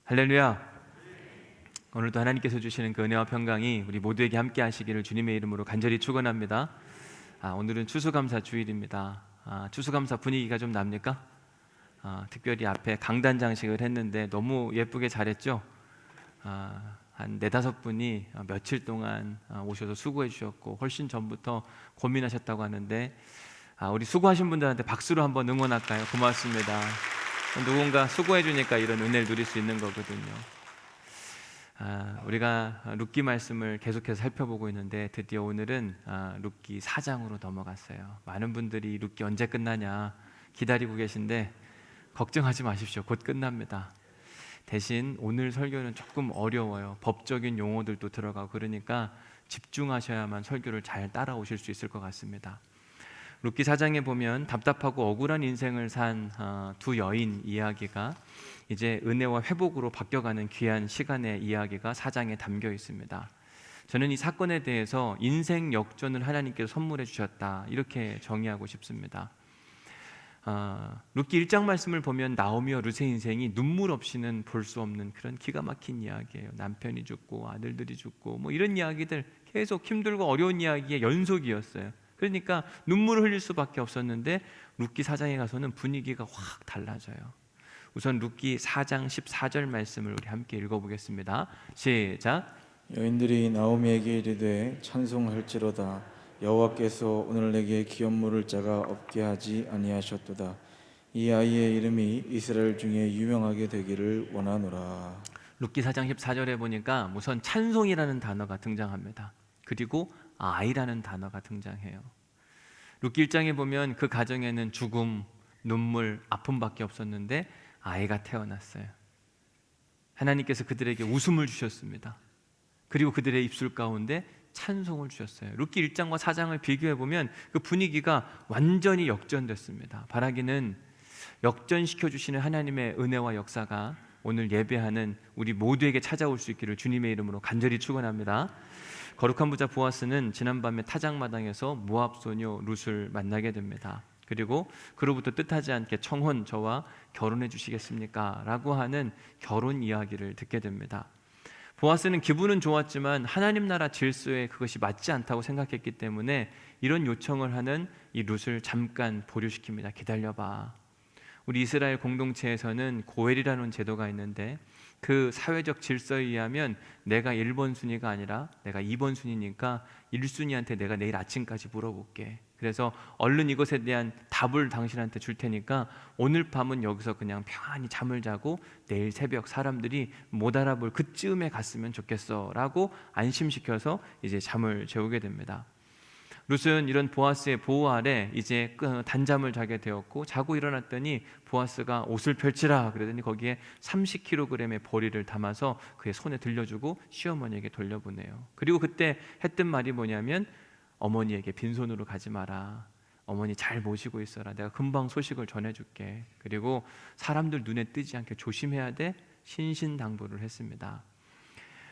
할렐루야. 오늘도 하나님께서 주시는 그 은혜와 평강이 우리 모두에게 함께 하시기를 주님의 이름으로 간절히 축원합니다. 오늘은 추수감사 주일입니다. 추수감사 분위기가 좀 납니까? 특별히 앞에 강단 장식을 했는데 너무 예쁘게 잘했죠? 한 4-5분이 며칠 동안 오셔서 수고해 주셨고 훨씬 전부터 고민하셨다고 하는데 우리 수고하신 분들한테 박수로 한번 응원할까요? 고맙습니다. 누군가 수고해 주니까 이런 은혜를 누릴 수 있는 거거든요. 우리가 룻기 말씀을 계속해서 살펴보고 있는데 드디어 오늘은 룻기 4장으로 넘어갔어요. 많은 분들이 룻기 언제 끝나냐 기다리고 계신데 걱정하지 마십시오. 곧 끝납니다. 대신 오늘 설교는 조금 어려워요. 법적인 용어들도 들어가고 그러니까 집중하셔야만 설교를 잘 따라오실 수 있을 것 같습니다. 룻기 4장에 보면 답답하고 억울한 인생을 산 두 여인 이야기가 이제 은혜와 회복으로 바뀌어가는 귀한 시간의 이야기가 4장에 담겨 있습니다. 저는 이 사건에 대해서 인생 역전을 하나님께서 선물해 주셨다 이렇게 정의하고 싶습니다. 룻기 1장 말씀을 보면 나오미와 룻의 인생이 눈물 없이는 볼 수 없는 그런 기가 막힌 이야기예요. 남편이 죽고 아들들이 죽고 뭐 이런 이야기들 계속 힘들고 어려운 이야기의 연속이었어요. 그러니까 눈물을 흘릴 수밖에 없었는데 룻기 4장에 가서는 분위기가 확 달라져요. 우선 룻기 4장 14절 말씀을 우리 함께 읽어보겠습니다. 시작. 여인들이 나오미에게 이르되 찬송할지로다 여호와께서 오늘 내게 기업 물을 자가 없게 하지 아니하셨도다. 이 아이의 이름이 이스라엘 중에 유명하게 되기를 원하노라. 룻기 4장 14절에 보니까 우선 찬송이라는 단어가 등장합니다. 그리고 아이라는 단어가 등장해요. 룻기 1장에 보면 그 가정에는 죽음, 눈물, 아픔밖에 없었는데 아이가 태어났어요. 하나님께서 그들에게 웃음을 주셨습니다. 그리고 그들의 입술 가운데 찬송을 주셨어요. 룻기 1장과 4장을 비교해 보면 그 분위기가 완전히 역전됐습니다. 바라기는 역전시켜 주시는 하나님의 은혜와 역사가 오늘 예배하는 우리 모두에게 찾아올 수 있기를 주님의 이름으로 간절히 축원합니다. 거룩한 부자 보아스는 지난밤에 타작마당에서 모압 소녀 룻을 만나게 됩니다. 그리고 그로부터 뜻하지 않게 청혼 저와 결혼해 주시겠습니까? 라고 하는 결혼 이야기를 듣게 됩니다. 보아스는 기분은 좋았지만 하나님 나라 질서에 그것이 맞지 않다고 생각했기 때문에 이런 요청을 하는 이 룻을 잠깐 보류시킵니다. 기다려봐. 우리 이스라엘 공동체에서는 고엘이라는 제도가 있는데 그 사회적 질서에 의하면 내가 1번 순위가 아니라 내가 2번 순위니까 1순위한테 내가 내일 아침까지 물어볼게. 그래서 얼른 이것에 대한 답을 당신한테 줄 테니까 오늘 밤은 여기서 그냥 편안히 잠을 자고 내일 새벽 사람들이 못 알아볼 그쯤에 갔으면 좋겠어 라고 안심시켜서 이제 잠을 재우게 됩니다. 룻은 이런 보아스의 보호 아래 이제 단잠을 자게 되었고 자고 일어났더니 보아스가 옷을 펼치라 그러더니 거기에 30kg의 보리를 담아서 그의 손에 들려주고 시어머니에게 돌려보내요. 그리고 그때 했던 말이 뭐냐면 어머니에게 빈손으로 가지 마라. 어머니 잘 모시고 있어라. 내가 금방 소식을 전해줄게. 그리고 사람들 눈에 뜨지 않게 조심해야 돼. 신신당부를 했습니다.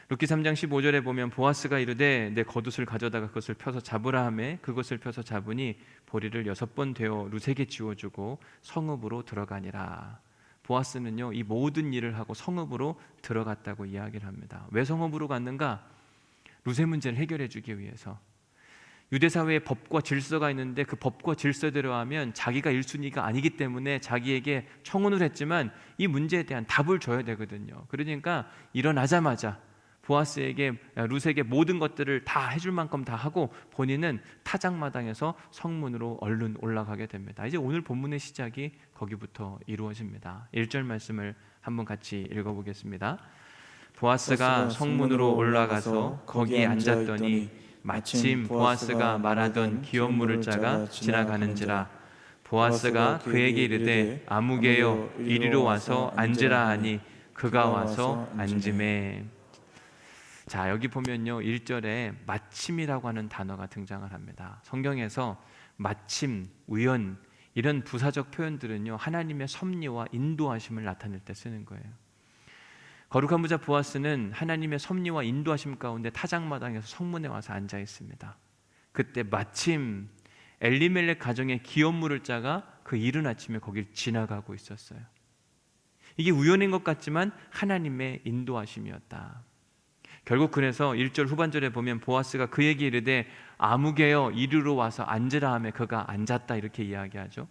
룻기 3장 15절에 보면 보아스가 이르되 내 겉옷을 가져다가 그것을 펴서 잡으라 하매 그것을 펴서 잡으니 보리를 6번 되어 룻에게 지워주고 성읍으로 들어가니라. 보아스는요 이 모든 일을 하고 성읍으로 들어갔다고 이야기를 합니다. 왜 성읍으로 갔는가? 룻의 문제를 해결해 주기 위해서. 유대 사회에 법과 질서가 있는데 그 법과 질서대로 하면 자기가 1순위가 아니기 때문에 자기에게 청혼을 했지만 이 문제에 대한 답을 줘야 되거든요. 그러니까 일어나자마자 보아스에게 룻에게 모든 것들을 다 해줄 만큼 다 하고 본인은 타작마당에서 성문으로 얼른 올라가게 됩니다. 이제 오늘 본문의 시작이 거기부터 이루어집니다. 1절 말씀을 한번 같이 읽어보겠습니다. 보아스가 성문으로 올라가서 거기에 앉았더니 마침 보아스가 말하던 기업 물을 자가 지나가는지라. 보아스가 그에게 이르되 아무개여 이리로 와서 앉으라 하니 그가 와서 앉으매. 자, 여기 보면요 1절에 마침이라고 하는 단어가 등장을 합니다. 성경에서 마침, 우연 이런 부사적 표현들은요 하나님의 섭리와 인도하심을 나타낼 때 쓰는 거예요. 거룩한 부자 보아스는 하나님의 섭리와 인도하심 가운데 타작마당에서 성문에 와서 앉아 있습니다. 그때 마침 엘리멜렉 가정의 기업 물을 자가 그 이른 아침에 거길 지나가고 있었어요. 이게 우연인 것 같지만 하나님의 인도하심이었다. 결국 그래서 1절 후반절에 보면 보아스가 그에게 이르되 아무개여 이리로 와서 앉으라 하며 그가 앉았다 이렇게 이야기하죠.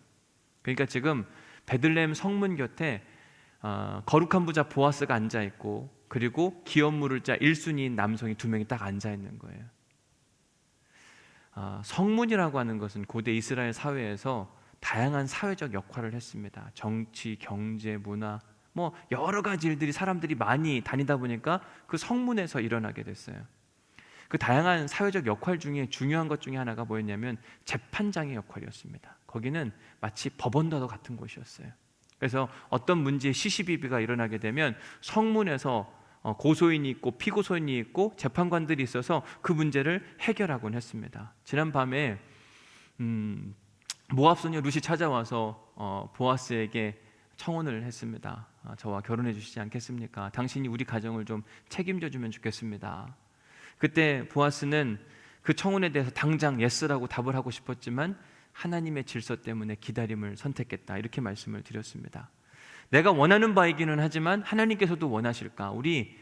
그러니까 지금 베들레헴 성문 곁에 거룩한 부자 보아스가 앉아 있고, 그리고 기업 물을 자 1순위인 남성이 2명이 딱 앉아 있는 거예요. 성문이라고 하는 것은 고대 이스라엘 사회에서 다양한 사회적 역할을 했습니다. 정치, 경제, 문화, 뭐 여러 가지 일들이 사람들이 많이 다니다 보니까 그 성문에서 일어나게 됐어요. 그 다양한 사회적 역할 중에 중요한 것 중에 하나가 뭐였냐면 재판장의 역할이었습니다. 거기는 마치 법원과도 같은 곳이었어요. 그래서 어떤 문제의 시시비비가 일어나게 되면 성문에서 고소인이 있고 피고소인이 있고 재판관들이 있어서 그 문제를 해결하곤 했습니다. 지난 밤에 모압 소녀 룻이 찾아와서 보아스에게 청혼을 했습니다. 저와 결혼해 주시지 않겠습니까? 당신이 우리 가정을 좀 책임져 주면 좋겠습니다. 그때 보아스는 그 청혼에 대해서 당장 예스라고 답을 하고 싶었지만 하나님의 질서 때문에 기다림을 선택했다 이렇게 말씀을 드렸습니다. 내가 원하는 바이기는 하지만 하나님께서도 원하실까? 우리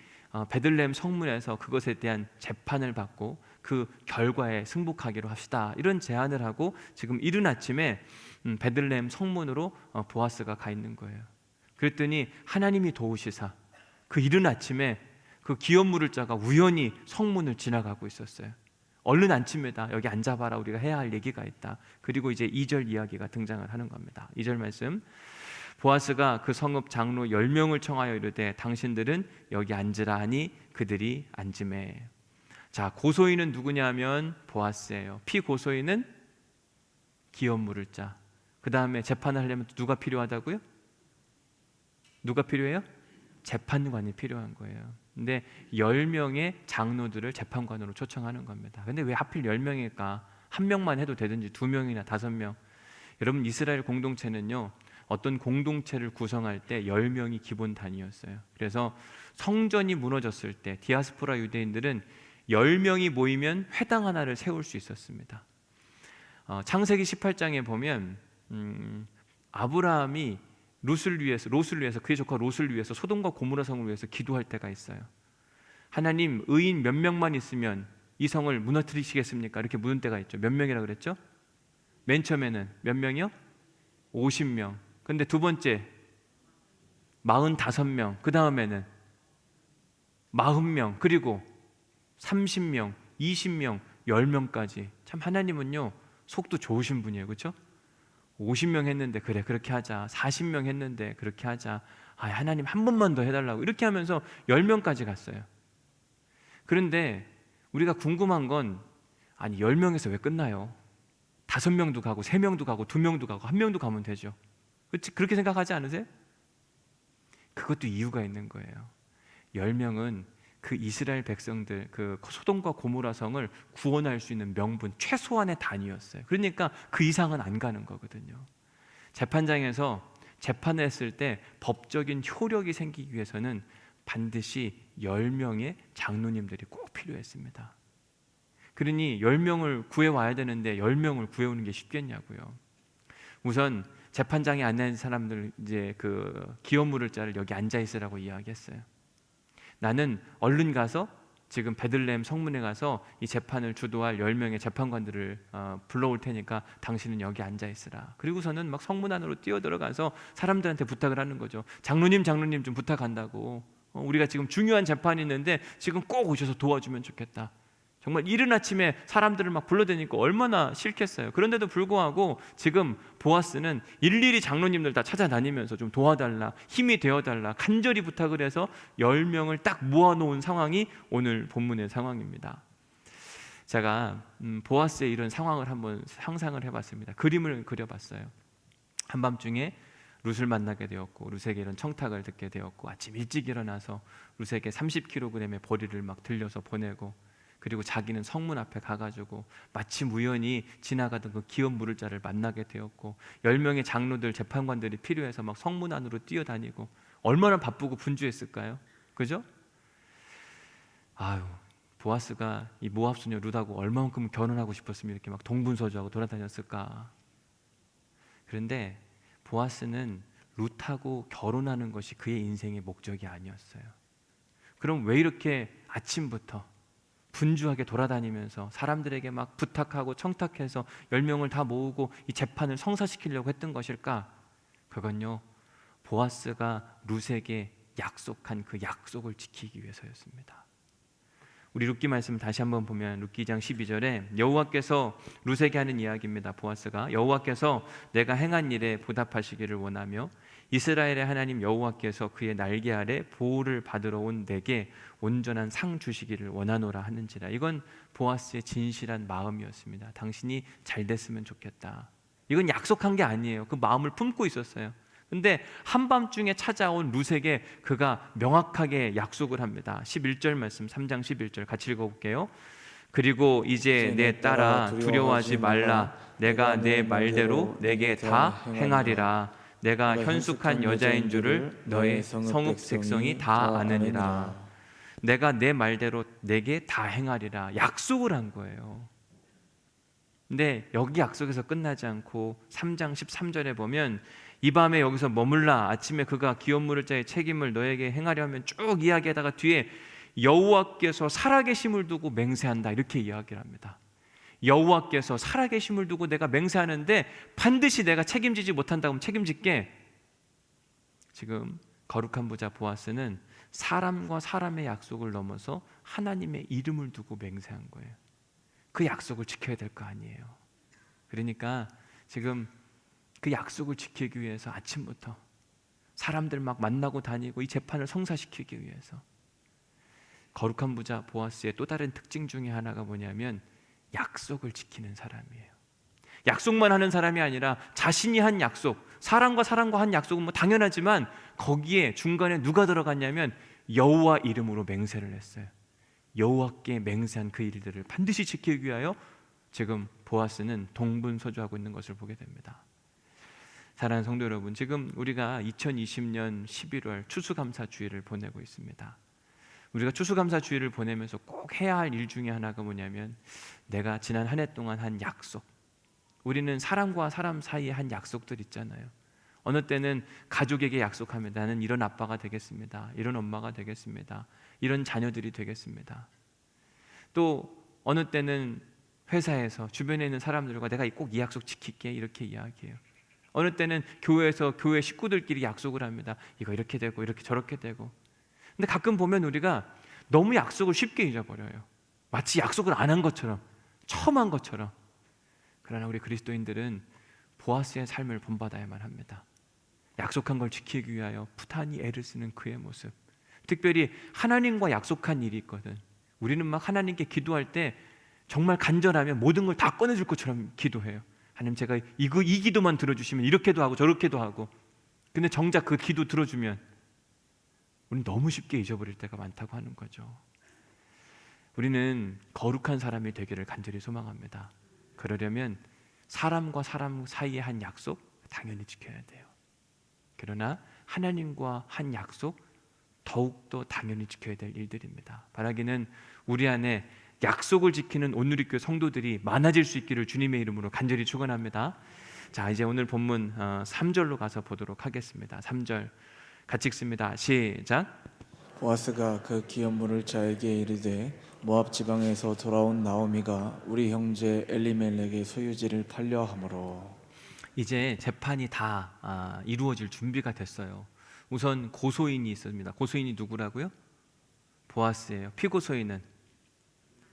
베들레헴 성문에서 그것에 대한 재판을 받고 그 결과에 승복하기로 합시다 이런 제안을 하고 지금 이른 아침에 베들레헴 성문으로 보아스가 가 있는 거예요. 그랬더니 하나님이 도우시사 그 이른 아침에 그 기업 물을 자가 우연히 성문을 지나가고 있었어요. 얼른 앉힙니다. 여기 앉아봐라, 우리가 해야 할 얘기가 있다. 그리고 이제 2절 이야기가 등장을 하는 겁니다. 2절 말씀, 보아스가 그 성읍 장로 10명을 청하여 이르되 당신들은 여기 앉으라 하니 그들이 앉으매. 자, 고소인은 누구냐 하면 보아스예요. 피고소인은 기업 물을 자. 그 다음에 재판을 하려면 누가 필요하다고요? 누가 필요해요? 재판관이 필요한 거예요. 근데 10명의 장로들을 재판관으로 초청하는 겁니다. 근데 왜 하필 10명일까? 한 명만 해도 되든지 2명이나 5명. 여러분, 이스라엘 공동체는요, 어떤 공동체를 구성할 때 10명이 기본 단위였어요. 그래서 성전이 무너졌을 때 디아스포라 유대인들은 10명이 모이면 회당 하나를 세울 수 있었습니다. 창세기 18장에 보면 아브라함이 롯을 위해서 그의 조카 롯을 위해서 소돔과 고모라 성을 위해서 기도할 때가 있어요. 하나님, 의인 몇 명만 있으면 이 성을 무너뜨리시겠습니까? 이렇게 묻는 때가 있죠. 몇 명이라고 그랬죠? 맨 처음에는 몇 명이요? 50명. 근데 두 번째 45명. 그 다음에는 40명. 그리고 30명, 20명, 10명까지. 참 하나님은요, 속도 좋으신 분이에요. 그렇죠? 50명 했는데 그래 그렇게 하자. 40명 했는데 그렇게 하자. 하나님 한 번만 더 해달라고. 이렇게 하면서 10명까지 갔어요. 그런데 우리가 궁금한 건, 아니 10명에서 왜 끝나요? 5명도 가고 3명도 가고 2명도 가고 1명도 가면 되죠. 그렇게 생각하지 않으세요? 그것도 이유가 있는 거예요. 10명은 그 이스라엘 백성들, 그 소돔과 고모라 성을 구원할 수 있는 명분, 최소한의 단위였어요. 그러니까 그 이상은 안 가는 거거든요. 재판장에서 재판을 했을 때 법적인 효력이 생기기 위해서는 반드시 10명의 장로님들이 꼭 필요했습니다. 그러니 10명을 구해와야 되는데 10명을 구해오는 게 쉽겠냐고요. 우선 재판장에 앉아있는 사람들, 이제 그 기업 물을 자를 여기 앉아 있으라고 이야기했어요. 나는 얼른 가서 지금 베들레헴 성문에 가서 이 재판을 주도할 10명의 재판관들을 불러올 테니까 당신은 여기 앉아 있으라. 그리고서는 막 성문 안으로 뛰어들어가서 사람들한테 부탁을 하는 거죠. 장로님 좀 부탁한다고. 우리가 지금 중요한 재판이 있는데 지금 꼭 오셔서 도와주면 좋겠다. 정말 이른 아침에 사람들을 막 불러대니까 얼마나 싫겠어요. 그런데도 불구하고 지금 보아스는 일일이 장로님들 다 찾아다니면서 좀 도와달라, 힘이 되어달라 간절히 부탁을 해서 10명을 딱 모아놓은 상황이 오늘 본문의 상황입니다. 제가 보아스의 이런 상황을 한번 상상을 해봤습니다. 그림을 그려봤어요. 한밤중에 룻을 만나게 되었고 룻에게 이런 청탁을 듣게 되었고 아침 일찍 일어나서 룻에게 30kg의 보리를 막 들려서 보내고, 그리고 자기는 성문 앞에 가가지고 마침 우연히 지나가던 그 기업 물을 자를 만나게 되었고 10명의 장로들, 재판관들이 필요해서 막 성문 안으로 뛰어다니고 얼마나 바쁘고 분주했을까요? 그죠? 보아스가 이 모압 소녀 룻하고 얼마만큼 결혼하고 싶었으면 이렇게 막 동분서주하고 돌아다녔을까? 그런데 보아스는 룻하고 결혼하는 것이 그의 인생의 목적이 아니었어요. 그럼 왜 이렇게 아침부터 분주하게 돌아다니면서 사람들에게 막 부탁하고 청탁해서 10명을 다 모으고 이 재판을 성사시키려고 했던 것일까? 그건요, 보아스가 룻에게 약속한 그 약속을 지키기 위해서였습니다. 우리 룻기 말씀 다시 한번 보면 룻기 2장 12절에 여호와께서 룻에게 하는 이야기입니다. 보아스가 여호와께서 내가 행한 일에 보답하시기를 원하며 이스라엘의 하나님 여호와께서 그의 날개 아래 보호를 받으러 온 내게 온전한 상 주시기를 원하노라 하는지라. 이건 보아스의 진실한 마음이었습니다. 당신이 잘 됐으면 좋겠다. 이건 약속한 게 아니에요. 그 마음을 품고 있었어요. 근데 한밤중에 찾아온 룻에게 그가 명확하게 약속을 합니다. 11절 말씀, 3장 11절 같이 읽어볼게요. 그리고 이제 내 딸아 두려워하지 말라. 내가 내 말대로 내게 다 행하리라. 내가 현숙한 여자인 줄을 너의 성읍 백성이 다 아느니라. 내가 내 말대로 내게 다 행하리라. 약속을 한 거예요. 근데 여기 약속에서 끝나지 않고 3장 13절에 보면 이 밤에 여기서 머물라. 아침에 그가 기업물을 자의 책임을 너에게 행하려 하면 쭉 이야기하다가 뒤에 여호와께서 살아계심을 두고 맹세한다 이렇게 이야기를 합니다. 여호와께서 살아계심을 두고 내가 맹세하는데 반드시 내가 책임지지 못한다고 하면 책임질게. 지금 거룩한 부자 보아스는 사람과 사람의 약속을 넘어서 하나님의 이름을 두고 맹세한 거예요. 그 약속을 지켜야 될 거 아니에요. 그러니까 지금 그 약속을 지키기 위해서 아침부터 사람들 막 만나고 다니고 이 재판을 성사시키기 위해서. 거룩한 부자 보아스의 또 다른 특징 중에 하나가 뭐냐면 약속을 지키는 사람이에요. 약속만 하는 사람이 아니라 자신이 한 약속, 사람과 한 약속은 뭐 당연하지만 거기에 중간에 누가 들어갔냐면 여호와 이름으로 맹세를 했어요. 여호와께 맹세한 그 일들을 반드시 지키기 위하여 지금 보아스는 동분서주하고 있는 것을 보게 됩니다. 사랑하는 성도 여러분, 지금 우리가 2020년 11월 추수감사주의를 보내고 있습니다. 우리가 추수감사주의를 보내면서 꼭 해야 할 일 중에 하나가 뭐냐면 내가 지난 한 해 동안 한 약속, 우리는 사람과 사람 사이에 한 약속들 있잖아요. 어느 때는 가족에게 약속합니다. 나는 이런 아빠가 되겠습니다. 이런 엄마가 되겠습니다. 이런 자녀들이 되겠습니다. 또 어느 때는 회사에서 주변에 있는 사람들과 내가 꼭 이 약속 지킬게 이렇게 이야기해요. 어느 때는 교회에서 교회 식구들끼리 약속을 합니다. 이거 이렇게 되고 이렇게 저렇게 되고. 근데 가끔 보면 우리가 너무 약속을 쉽게 잊어버려요. 마치 약속을 안 한 것처럼, 처음 한 것처럼. 그러나 우리 그리스도인들은 보아스의 삶을 본받아야만 합니다. 약속한 걸 지키기 위하여 부단히 애를 쓰는 그의 모습. 특별히 하나님과 약속한 일이 있거든. 우리는 막 하나님께 기도할 때 정말 간절하면 모든 걸 다 꺼내줄 것처럼 기도해요. 하나님 제가 이 기도만 들어주시면 이렇게도 하고 저렇게도 하고. 근데 정작 그 기도 들어주면 우리는 너무 쉽게 잊어버릴 때가 많다고 하는 거죠. 우리는 거룩한 사람이 되기를 간절히 소망합니다. 그러려면 사람과 사람 사이에 한 약속 당연히 지켜야 돼요. 그러나 하나님과 한 약속 더욱더 당연히 지켜야 될 일들입니다. 바라기는 우리 안에 약속을 지키는 온누리교회 성도들이 많아질 수 있기를 주님의 이름으로 간절히 축원합니다. 자, 이제 오늘 본문 3절로 가서 보도록 하겠습니다. 3절 같이 읽습니다. 시작. 보아스가 그 기업물을 자에게 이르되 모압 지방에서 돌아온 나오미가 우리 형제 엘리멜렉의 소유지를 팔려 함으로. 이제 재판이 다 이루어질 준비가 됐어요. 우선 고소인이 있습니다. 고소인이 누구라고요? 보아스예요. 피고소인은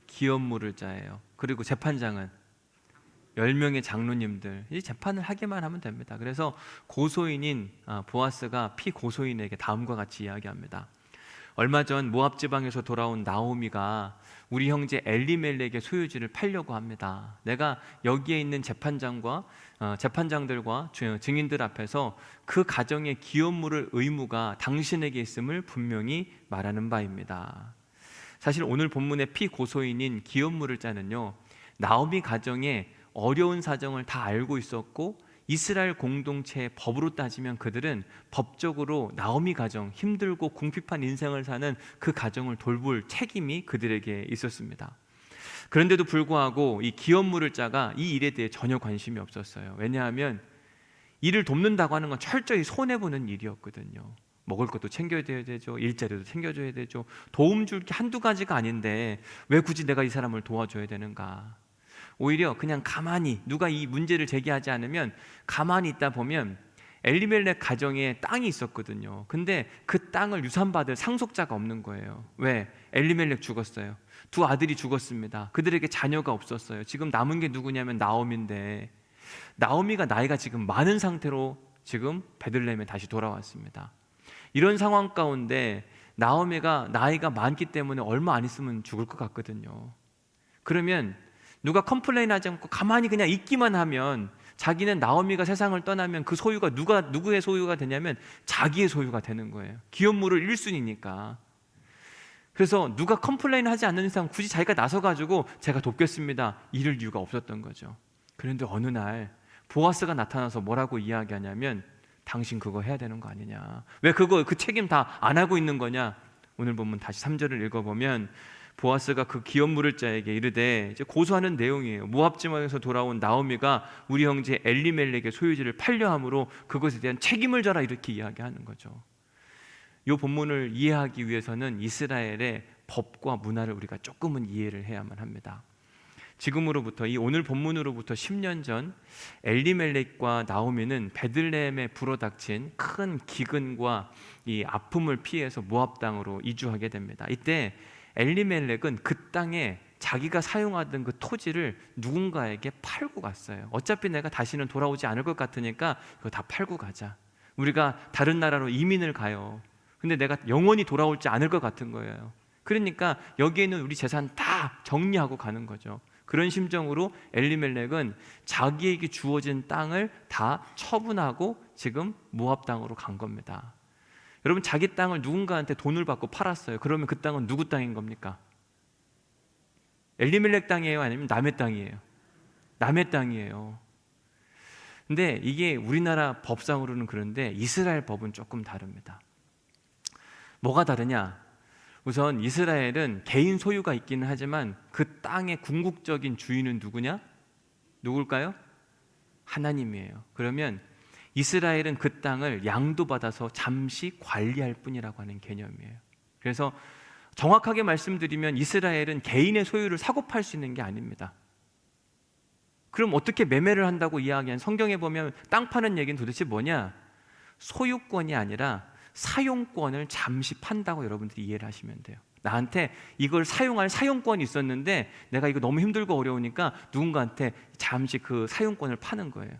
기업물을 자예요. 그리고 재판장은 10명의 장로님들. 이 재판을 하기만 하면 됩니다. 그래서 고소인인 보아스가 피고소인에게 다음과 같이 이야기합니다. 얼마 전 모압 지방에서 돌아온 나오미가 우리 형제 엘리멜렉의 소유지를 팔려고 합니다. 내가 여기에 있는 재판장들과 증인들 앞에서 그 가정의 기업물을 의무가 당신에게 있음을 분명히 말하는 바입니다. 사실 오늘 본문의 피고소인인 기업물을 자는요, 나오미 가정의 어려운 사정을 다 알고 있었고 이스라엘 공동체의 법으로 따지면 그들은 법적으로 나오미 가정, 힘들고 궁핍한 인생을 사는 그 가정을 돌볼 책임이 그들에게 있었습니다. 그런데도 불구하고 이 기업물을 자가 이 일에 대해 전혀 관심이 없었어요. 왜냐하면 이를 돕는다고 하는 건 철저히 손해보는 일이었거든요. 먹을 것도 챙겨야 되죠. 일자리도 챙겨줘야 되죠. 도움 줄 게 한두 가지가 아닌데 왜 굳이 내가 이 사람을 도와줘야 되는가? 오히려 그냥 가만히, 누가 이 문제를 제기하지 않으면 가만히 있다 보면, 엘리멜렉 가정에 땅이 있었거든요. 근데 그 땅을 유산받을 상속자가 없는 거예요. 왜? 엘리멜렉 죽었어요. 두 아들이 죽었습니다. 그들에게 자녀가 없었어요. 지금 남은 게 누구냐면 나오미인데, 나오미가 나이가 지금 많은 상태로 지금 베들레헴에 다시 돌아왔습니다. 이런 상황 가운데 나오미가 나이가 많기 때문에 얼마 안 있으면 죽을 것 같거든요. 그러면 누가 컴플레인하지 않고 가만히 그냥 있기만 하면, 자기는 나오미가 세상을 떠나면 그 소유가 누구의 소유가 되냐면 자기의 소유가 되는 거예요. 기업물을 1순위니까. 그래서 누가 컴플레인하지 않는 이상 굳이 자기가 나서가지고 제가 돕겠습니다 이럴 이유가 없었던 거죠. 그런데 어느 날 보아스가 나타나서 뭐라고 이야기하냐면, 당신 그거 해야 되는 거 아니냐, 왜 그 책임 다 안 하고 있는 거냐. 오늘 본문 다시 3절을 읽어보면, 보아스가 그 기업 물을 자에게 이르되, 이제 고소하는 내용이에요. 모압 지방에서 돌아온 나오미가 우리 형제 엘리멜렉의 소유지를 팔려함으로 그것에 대한 책임을 져라, 이렇게 이야기하는 거죠. 이 본문을 이해하기 위해서는 이스라엘의 법과 문화를 우리가 조금은 이해를 해야만 합니다. 지금으로부터, 이 오늘 본문으로부터 10년 전 엘리멜렉과 나오미는 베들레헴에 불어닥친 큰 기근과 이 아픔을 피해서 모압 땅으로 이주하게 됩니다. 이때 엘리멜렉은 그 땅에 자기가 사용하던 그 토지를 누군가에게 팔고 갔어요. 어차피 내가 다시는 돌아오지 않을 것 같으니까 그거 다 팔고 가자. 우리가 다른 나라로 이민을 가요. 근데 내가 영원히 돌아올지 않을 것 같은 거예요. 그러니까 여기에 있는 우리 재산 다 정리하고 가는 거죠. 그런 심정으로 엘리멜렉은 자기에게 주어진 땅을 다 처분하고 지금 모압 땅으로 간 겁니다. 여러분, 자기 땅을 누군가한테 돈을 받고 팔았어요. 그러면 그 땅은 누구 땅인 겁니까? 엘리멜렉 땅이에요? 아니면 남의 땅이에요? 남의 땅이에요. 근데 이게 우리나라 법상으로는 그런데 이스라엘 법은 조금 다릅니다. 뭐가 다르냐? 우선 이스라엘은 개인 소유가 있기는 하지만 그 땅의 궁극적인 주인은 누구냐? 누굴까요? 하나님이에요. 그러면 이스라엘은 그 땅을 양도받아서 잠시 관리할 뿐이라고 하는 개념이에요. 그래서 정확하게 말씀드리면 이스라엘은 개인의 소유를 사고 팔 수 있는 게 아닙니다. 그럼 어떻게 매매를 한다고 이야기한, 성경에 보면 땅 파는 얘기는 도대체 뭐냐? 소유권이 아니라 사용권을 잠시 판다고 여러분들이 이해를 하시면 돼요. 나한테 이걸 사용할 사용권이 있었는데 내가 이거 너무 힘들고 어려우니까 누군가한테 잠시 그 사용권을 파는 거예요.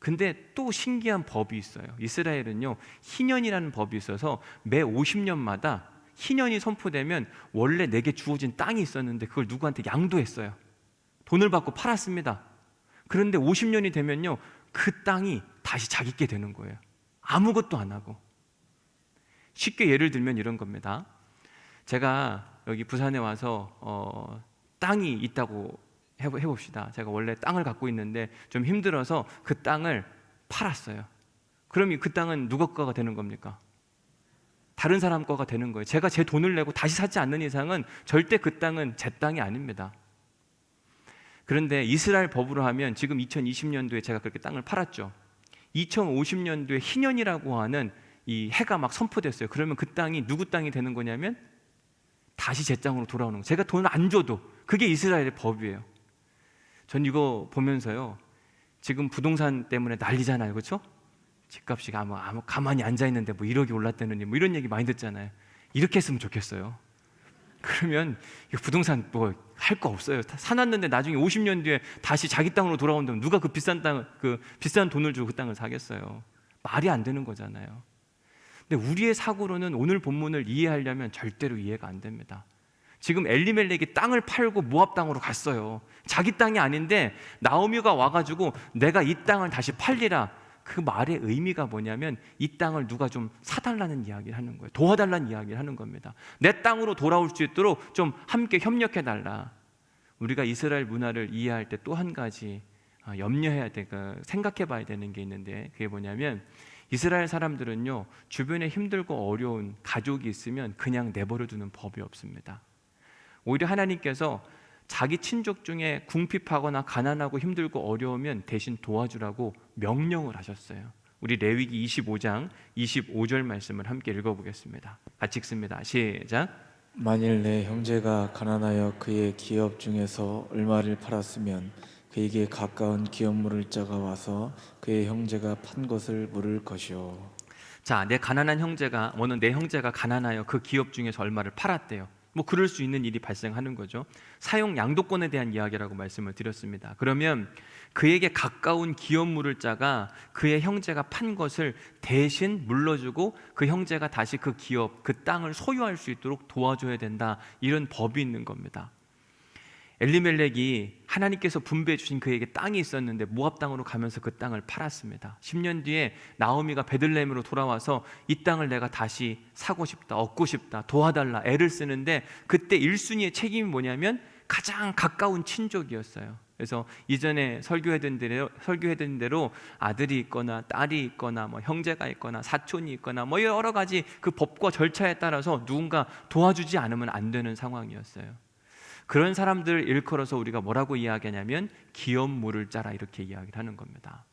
근데 또 신기한 법이 있어요. 이스라엘은요, 희년이라는 법이 있어서 매 50년마다 희년이 선포되면 원래 내게 주어진 땅이 있었는데 그걸 누구한테 양도했어요. 돈을 받고 팔았습니다. 그런데 50년이 되면요, 그 땅이 다시 자기께 되는 거예요. 아무것도 안 하고. 쉽게 예를 들면 이런 겁니다. 제가 여기 부산에 와서 땅이 있다고 해봅시다. 제가 원래 땅을 갖고 있는데 좀 힘들어서 그 땅을 팔았어요. 그럼 그 땅은 누구 거가 되는 겁니까? 다른 사람 거가 되는 거예요. 제가 제 돈을 내고 다시 사지 않는 이상은 절대 그 땅은 제 땅이 아닙니다. 그런데 이스라엘 법으로 하면 지금 2020년도에 제가 그렇게 땅을 팔았죠. 2050년도에 희년이라고 하는 이 해가 막 선포됐어요. 그러면 그 땅이 누구 땅이 되는 거냐면 다시 제 땅으로 돌아오는 거예요. 제가 돈을 안 줘도. 그게 이스라엘의 법이에요. 전 이거 보면서요, 지금 부동산 때문에 난리잖아요, 그렇죠? 집값이 아무 가만히 앉아 있는데 뭐 1억이 올랐다느니 뭐 이런 얘기 많이 듣잖아요. 이렇게 했으면 좋겠어요. 그러면 부동산 뭐 할 거 없어요. 사놨는데 나중에 50년 뒤에 다시 자기 땅으로 돌아온다면 누가 그 비싼 돈을 주고 그 땅을 사겠어요? 말이 안 되는 거잖아요. 근데 우리의 사고로는 오늘 본문을 이해하려면 절대로 이해가 안 됩니다. 지금 엘리멜렉이 땅을 팔고 모압 땅으로 갔어요. 자기 땅이 아닌데 나오미가 와가지고 내가 이 땅을 다시 팔리라. 그 말의 의미가 뭐냐면 이 땅을 누가 좀 사달라는 이야기를 하는 거예요. 도와달라는 이야기를 하는 겁니다. 내 땅으로 돌아올 수 있도록 좀 함께 협력해달라. 우리가 이스라엘 문화를 이해할 때 또 한 가지 염려해야 되고 생각해 봐야 되는 게 있는데, 그게 뭐냐면 이스라엘 사람들은요, 주변에 힘들고 어려운 가족이 있으면 그냥 내버려 두는 법이 없습니다. 오히려 하나님께서 자기 친족 중에 궁핍하거나 가난하고 힘들고 어려우면 대신 도와주라고 명령을 하셨어요. 우리 레위기 25장 25절 말씀을 함께 읽어보겠습니다. 같이 읽습니다. 시작. 만일 내 형제가 가난하여 그의 기업 중에서 얼마를 팔았으면 그에게 가까운 기업 물을 자가 와서 그의 형제가 판 것을 물을 것이요. 자, 내 가난한 형제가 어느 내 형제가 가난하여 그 기업 중에서 얼마를 팔았대요. 뭐 그럴 수 있는 일이 발생하는 거죠. 사용 양도권에 대한 이야기라고 말씀을 드렸습니다. 그러면 그에게 가까운 기업 물을 자가 그의 형제가 판 것을 대신 물러주고 그 형제가 다시 그 기업, 그 땅을 소유할 수 있도록 도와줘야 된다. 이런 법이 있는 겁니다. 엘리멜렉이 하나님께서 분배해 주신 그에게 땅이 있었는데 모압 땅으로 가면서 그 땅을 팔았습니다. 10년 뒤에 나오미가 베들레헴으로 돌아와서 이 땅을 내가 다시 사고 싶다, 얻고 싶다, 도와달라 애를 쓰는데 그때 1순위의 책임이 뭐냐면 가장 가까운 친족이었어요. 그래서 이전에 설교해드린 대로 아들이 있거나 딸이 있거나 뭐 형제가 있거나 사촌이 있거나 뭐 여러 가지 그 법과 절차에 따라서 누군가 도와주지 않으면 안 되는 상황이었어요. 그런 사람들 일컬어서 우리가 뭐라고 이야기하냐면 기업 물을 자라 이렇게 이야기를 하는 겁니다.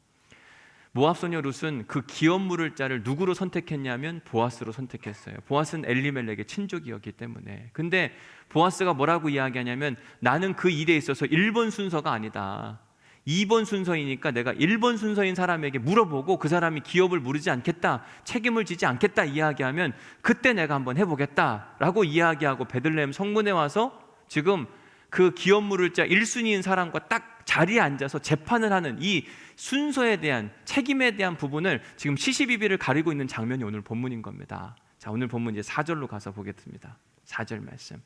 모압 소녀 룻은 그 기업 물을 자를 누구로 선택했냐면 보아스로 선택했어요. 보아스는 엘리멜렉의 친족이었기 때문에. 근데 보아스가 뭐라고 이야기하냐면 나는 그 일에 있어서 1번 순서가 아니다. 2번 순서이니까 내가 1번 순서인 사람에게 물어보고 그 사람이 기업을 물지 않겠다, 책임을 지지 않겠다 이야기하면 그때 내가 한번 해보겠다라고 이야기하고 베들레헴 성문에 와서 지금 그 기업 물을 자 1순위인 사람과 딱 자리에 앉아서 재판을 하는 이 순서에 대한 책임에 대한 부분을 지금 시시비비를 가리고 있는 장면이 오늘 본문인 겁니다. 자, 오늘 본문 이제 4절로 가서 보겠습니다. 4절 말씀.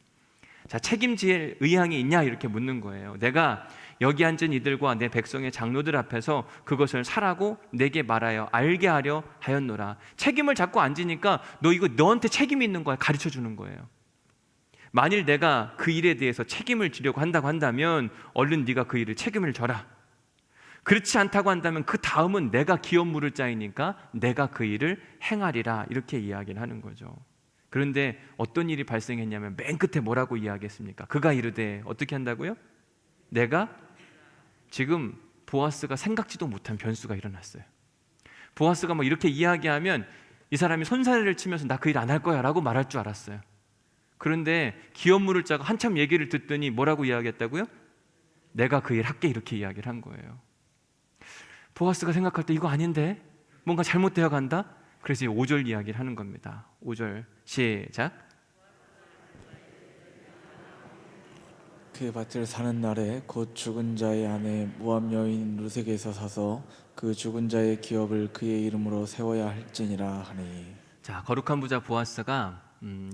자, 책임질 의향이 있냐 이렇게 묻는 거예요. 내가 여기 앉은 이들과 내 백성의 장로들 앞에서 그것을 사라고 내게 말하여 알게 하려 하였노라. 책임을 잡고 앉으니까 너 이거 너한테 책임이 있는 거야 가르쳐 주는 거예요. 만일 내가 그 일에 대해서 책임을 지려고 한다고 한다면 얼른 네가 그 일을 책임을 져라. 그렇지 않다고 한다면 그 다음은 내가 기업 물을 자이니까 내가 그 일을 행하리라 이렇게 이야기를 하는 거죠. 그런데 어떤 일이 발생했냐면 맨 끝에 뭐라고 이야기했습니까? 그가 이르되 어떻게 한다고요? 내가 지금 보아스가 생각지도 못한 변수가 일어났어요. 보아스가 뭐 이렇게 이야기하면 이 사람이 손사래를 치면서 나 그 일 안 할 거야 라고 말할 줄 알았어요. 그런데 기업 물을 자가 한참 얘기를 듣더니 뭐라고 이야기했다고요? 내가 그 일 할게 이렇게 이야기를 한 거예요. 보아스가 생각할 때 이거 아닌데 뭔가 잘못되어 간다. 그래서 5절 이야기를 하는 겁니다. 5절 시작. 그 밭을 사는 날에 곧 죽은 자의 아내 모압 여인 룻에게서 사서 그 죽은 자의 기업을 그의 이름으로 세워야 할지니라 하니. 자, 거룩한 부자 보아스가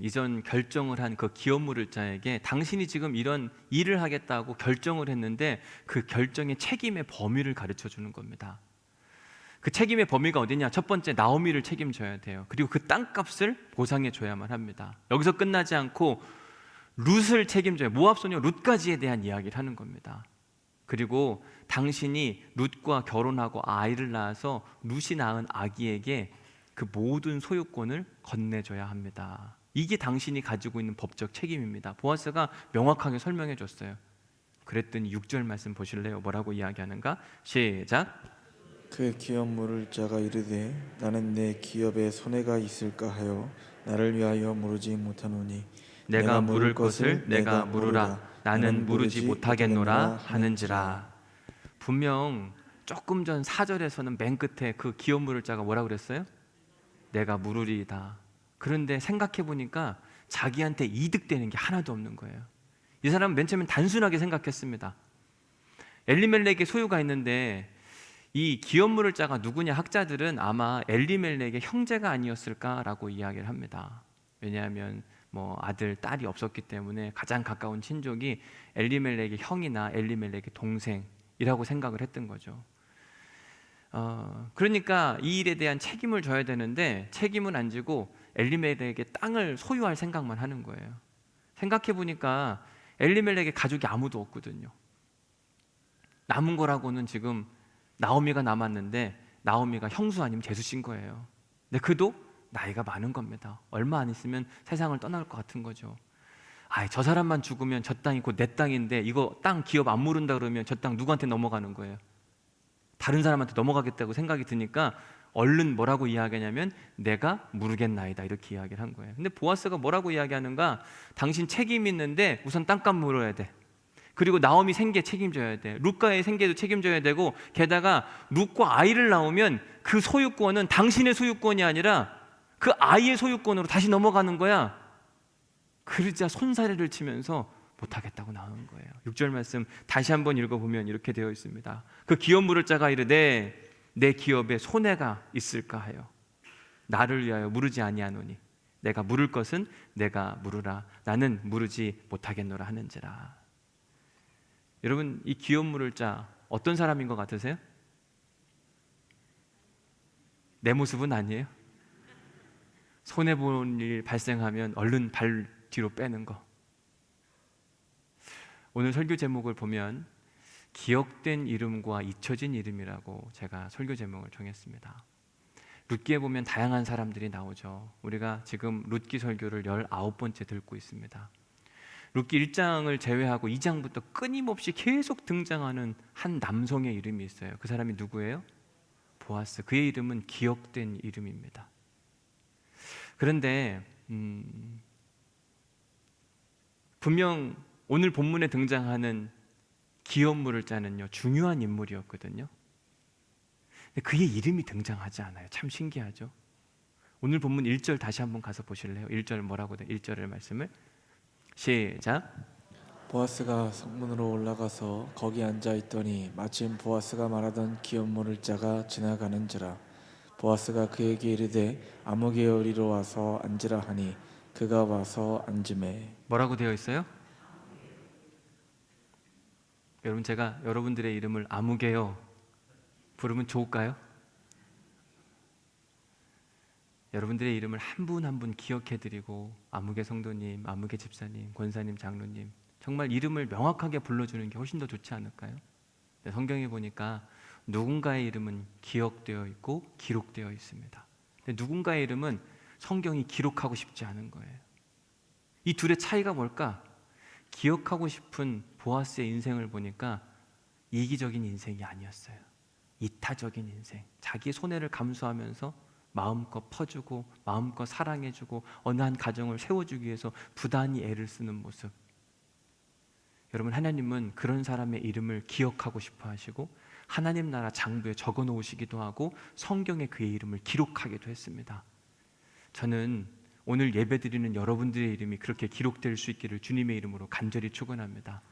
이전 결정을 한 그 기업 물을 자에게 당신이 지금 이런 일을 하겠다고 결정을 했는데 그 결정의 책임의 범위를 가르쳐 주는 겁니다. 그 책임의 범위가 어디냐? 첫 번째 나오미를 책임져야 돼요. 그리고 그 땅값을 보상해 줘야만 합니다. 여기서 끝나지 않고 룻을 책임져요. 모압 소녀 룻까지에 대한 이야기를 하는 겁니다. 그리고 당신이 룻과 결혼하고 아이를 낳아서 룻이 낳은 아기에게 그 모든 소유권을 건네줘야 합니다. 이게 당신이 가지고 있는 법적 책임입니다. 보아스가 명확하게 설명해 줬어요. 그랬더니 6절 말씀 보실래요? 뭐라고 이야기하는가? 시작. 그 기업 물을 자가 이르되 나는 내 기업에 손해가 있을까 하여 나를 위하여 물으지 못하노니 내가 물을 것을 내가 물으라. 나는 물으지 못하겠노라 하는지라. 분명 조금 전 4절에서는 맨 끝에 그 기업 물을 자가 뭐라고 그랬어요? 내가 물으리이다. 그런데 생각해 보니까 자기한테 이득되는 게 하나도 없는 거예요. 이 사람은 맨 처음엔 단순하게 생각했습니다. 엘리멜렉의 소유가 있는데 이 기업 물을 자가 누구냐? 학자들은 아마 엘리멜렉의 형제가 아니었을까라고 이야기를 합니다. 왜냐하면 뭐 아들, 딸이 없었기 때문에 가장 가까운 친족이 엘리멜렉의 형이나 엘리멜렉의 동생이라고 생각을 했던 거죠. 그러니까 이 일에 대한 책임을 져야 되는데 책임은 안 지고 엘리멜렉의 땅을 소유할 생각만 하는 거예요. 생각해 보니까 엘리멜렉의 가족이 아무도 없거든요. 남은 거라고는 지금 나오미가 남았는데 나오미가 형수 아니면 제수신 거예요. 근데 그도 나이가 많은 겁니다. 얼마 안 있으면 세상을 떠날 것 같은 거죠. 저 사람만 죽으면 저 땅이 곧 내 땅인데 이거 땅 기업 안 물은다 그러면 저 땅 누구한테 넘어가는 거예요? 다른 사람한테 넘어가겠다고 생각이 드니까 얼른 뭐라고 이야기하냐면 내가 물으겠나이다 이렇게 이야기를 한 거예요. 근데 보아스가 뭐라고 이야기하는가? 당신 책임 있는데 우선 땅값 물어야 돼. 그리고 나오미 생계 책임져야 돼. 룻과의 생계도 책임져야 되고, 게다가 룻과 아이를 낳으면 그 소유권은 당신의 소유권이 아니라 그 아이의 소유권으로 다시 넘어가는 거야. 그러자 손사래를 치면서 못하겠다고 나오는 거예요. 6절 말씀 다시 한번 읽어보면 이렇게 되어 있습니다. 그 기업 물을 자가 이르되 내 기업에 손해가 있을까 하여 나를 위하여 물으지 아니하노니 내가 물을 것은 내가 물으라 나는 물으지 못하겠노라 하는지라. 여러분, 이 기업 물을 자 어떤 사람인 것 같으세요? 내 모습은 아니에요. 손해볼 일 발생하면 얼른 발 뒤로 빼는 거. 오늘 설교 제목을 보면 기억된 이름과 잊혀진 이름이라고 제가 설교 제목을 정했습니다. 룻기에 보면 다양한 사람들이 나오죠. 우리가 지금 룻기 설교를 19번째 듣고 있습니다. 룻기 1장을 제외하고 2장부터 끊임없이 계속 등장하는 한 남성의 이름이 있어요. 그 사람이 누구예요? 보아스. 그의 이름은 기억된 이름입니다. 그런데 분명 오늘 본문에 등장하는 기업 물을 자는요 중요한 인물이었거든요. 근데 그의 이름이 등장하지 않아요. 참 신기하죠. 오늘 본문 1절 다시 한번 가서 보실래요? 1절 뭐라고 돼? 1절의 말씀을 시작. 보아스가 성문으로 올라가서 거기 앉아 있더니 마침 보아스가 말하던 기업 물을 자가 지나가는지라. 보아스가 그에게 이르되 아무 계열이로 와서 앉으라 하니 그가 와서 앉으매. 뭐라고 되어 있어요? 여러분, 제가 여러분들의 이름을 아무개요 부르면 좋을까요? 여러분들의 이름을 한 분 한 분 기억해드리고 아무개 성도님, 아무개 집사님, 권사님, 장로님 정말 이름을 명확하게 불러주는 게 훨씬 더 좋지 않을까요? 성경에 보니까 누군가의 이름은 기억되어 있고 기록되어 있습니다. 근데 누군가의 이름은 성경이 기록하고 싶지 않은 거예요. 이 둘의 차이가 뭘까? 기억하고 싶은 보아스의 인생을 보니까 이기적인 인생이 아니었어요. 이타적인 인생. 자기의 손해를 감수하면서 마음껏 퍼주고 마음껏 사랑해주고 어느 한 가정을 세워주기 위해서 부단히 애를 쓰는 모습. 여러분, 하나님은 그런 사람의 이름을 기억하고 싶어 하시고 하나님 나라 장부에 적어 놓으시기도 하고 성경에 그의 이름을 기록하기도 했습니다. 저는 오늘 예배드리는 여러분들의 이름이 그렇게 기록될 수 있기를 주님의 이름으로 간절히 축원합니다.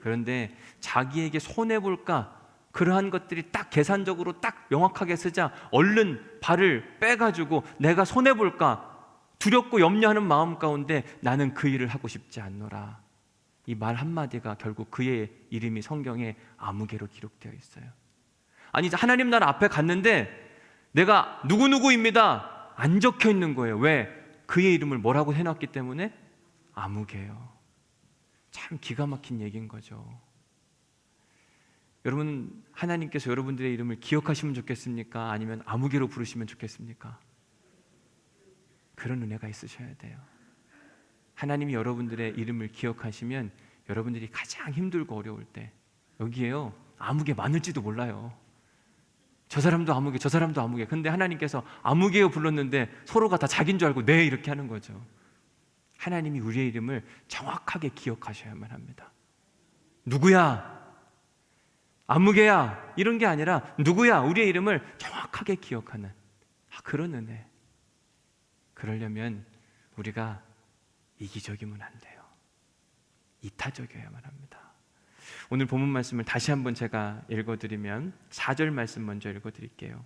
그런데 자기에게 손해볼까? 그러한 것들이 딱 계산적으로 딱 명확하게 쓰자 얼른 발을 빼가지고 내가 손해볼까? 두렵고 염려하는 마음 가운데 나는 그 일을 하고 싶지 않노라. 이 말 한마디가 결국 그의 이름이 성경에 아무개로 기록되어 있어요. 아니, 하나님 나라 앞에 갔는데 내가 누구누구입니다 안 적혀 있는 거예요. 왜? 그의 이름을 뭐라고 해놨기 때문에 아무개요. 참 기가 막힌 얘기인 거죠. 여러분, 하나님께서 여러분들의 이름을 기억하시면 좋겠습니까? 아니면 아무개로 부르시면 좋겠습니까? 그런 은혜가 있으셔야 돼요. 하나님이 여러분들의 이름을 기억하시면 여러분들이 가장 힘들고 어려울 때 여기에요 아무개 많을지도 몰라요. 저 사람도 아무개, 저 사람도 아무개. 근데 하나님께서 아무개요 불렀는데 서로가 다 자기인 줄 알고 네 이렇게 하는 거죠. 하나님이 우리의 이름을 정확하게 기억하셔야만 합니다. 누구야? 아무개야? 이런 게 아니라 누구야? 우리의 이름을 정확하게 기억하는 그런 은혜. 그러려면 우리가 이기적이면 안 돼요. 이타적이어야만 합니다. 오늘 본문 말씀을 다시 한번 제가 읽어드리면 4절 말씀 먼저 읽어드릴게요.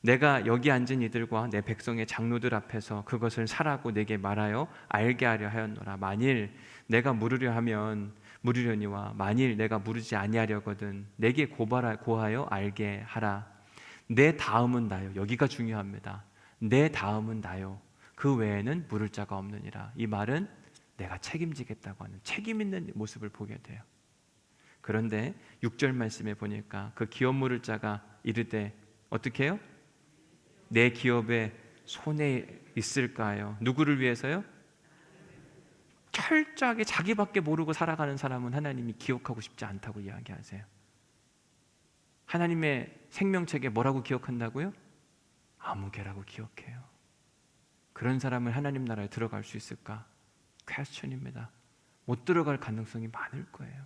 내가 여기 앉은 이들과 내 백성의 장로들 앞에서 그것을 사라고 내게 말하여 알게 하려 하였노라. 만일 내가 물으려 하면 물으려니와 만일 내가 물으지 아니하려거든 내게 고하여 알게 하라. 내 다음은 나요. 여기가 중요합니다. 내 다음은 나요. 그 외에는 물을 자가 없느니라. 이 말은 내가 책임지겠다고 하는 책임 있는 모습을 보게 돼요. 그런데 6절 말씀에 보니까 그 기업 물을 자가 이르되 어떻게 해요? 내 기업에 손해 있을까요? 누구를 위해서요? 철저하게 자기밖에 모르고 살아가는 사람은 하나님이 기억하고 싶지 않다고 이야기하세요. 하나님의 생명책에 뭐라고 기억한다고요? 아무개라고 기억해요. 그런 사람은 하나님 나라에 들어갈 수 있을까? 퀘스천입니다. 못 들어갈 가능성이 많을 거예요.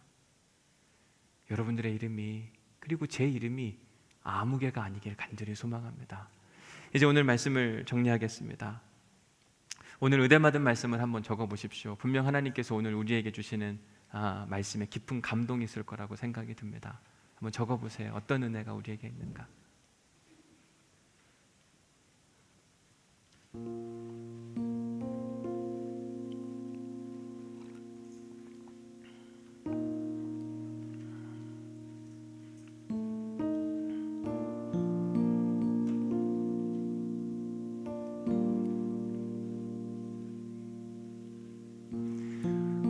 여러분들의 이름이, 그리고 제 이름이 아무개가 아니길 간절히 소망합니다. 이제 오늘 말씀을 정리하겠습니다. 오늘 은혜 받은 말씀을 한번 적어보십시오. 분명 하나님께서 오늘 우리에게 주시는 말씀에 깊은 감동이 있을 거라고 생각이 듭니다. 한번 적어보세요. 어떤 은혜가 우리에게 있는가?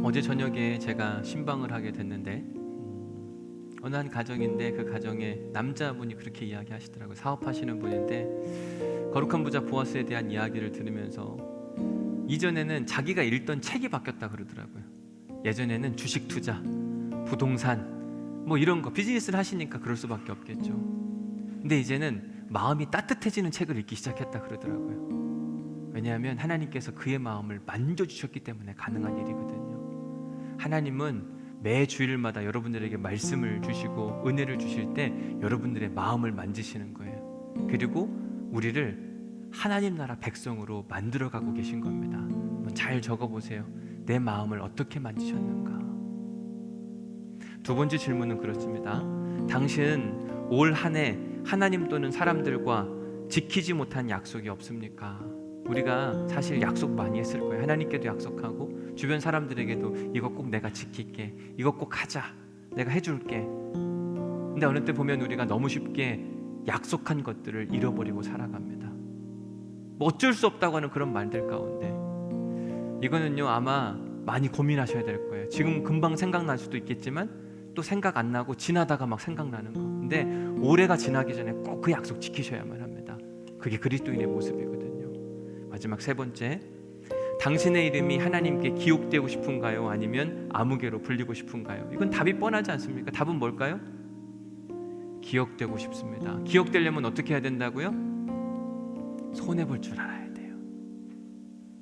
어제 저녁에 제가 신방을 하게 됐는데 어느 한 가정인데 그 가정에 남자분이 그렇게 이야기하시더라고요. 사업하시는 분인데 거룩한 부자 보아스에 대한 이야기를 들으면서 이전에는 자기가 읽던 책이 바뀌었다 그러더라고요. 예전에는 주식 투자, 부동산 뭐 이런 거 비즈니스를 하시니까 그럴 수밖에 없겠죠. 근데 이제는 마음이 따뜻해지는 책을 읽기 시작했다 그러더라고요. 왜냐하면 하나님께서 그의 마음을 만져주셨기 때문에 가능한 일이거든요. 하나님은 매 주일마다 여러분들에게 말씀을 주시고 은혜를 주실 때 여러분들의 마음을 만지시는 거예요. 그리고 우리를 하나님 나라 백성으로 만들어가고 계신 겁니다. 잘 적어보세요. 내 마음을 어떻게 만지셨는가? 두 번째 질문은 그렇습니다. 당신은 올 한 해 하나님 또는 사람들과 지키지 못한 약속이 없습니까? 우리가 사실 약속 많이 했을 거예요. 하나님께도 약속하고 주변 사람들에게도 이거 꼭 내가 지킬게, 이거 꼭 하자, 내가 해줄게. 근데 어느 때 보면 우리가 너무 쉽게 약속한 것들을 잃어버리고 살아갑니다. 뭐 어쩔 수 없다고 하는 그런 말들 가운데 이거는요 아마 많이 고민하셔야 될 거예요. 지금 금방 생각날 수도 있겠지만 또 생각 안 나고 지나다가 막 생각나는 거. 근데 올해가 지나기 전에 꼭 그 약속 지키셔야만 합니다. 그게 그리스도인의 모습이거든요. 마지막 세 번째, 당신의 이름이 하나님께 기억되고 싶은가요? 아니면 아무개로 불리고 싶은가요? 이건 답이 뻔하지 않습니까? 답은 뭘까요? 기억되고 싶습니다. 기억되려면 어떻게 해야 된다고요? 손해볼 줄 알아야 돼요.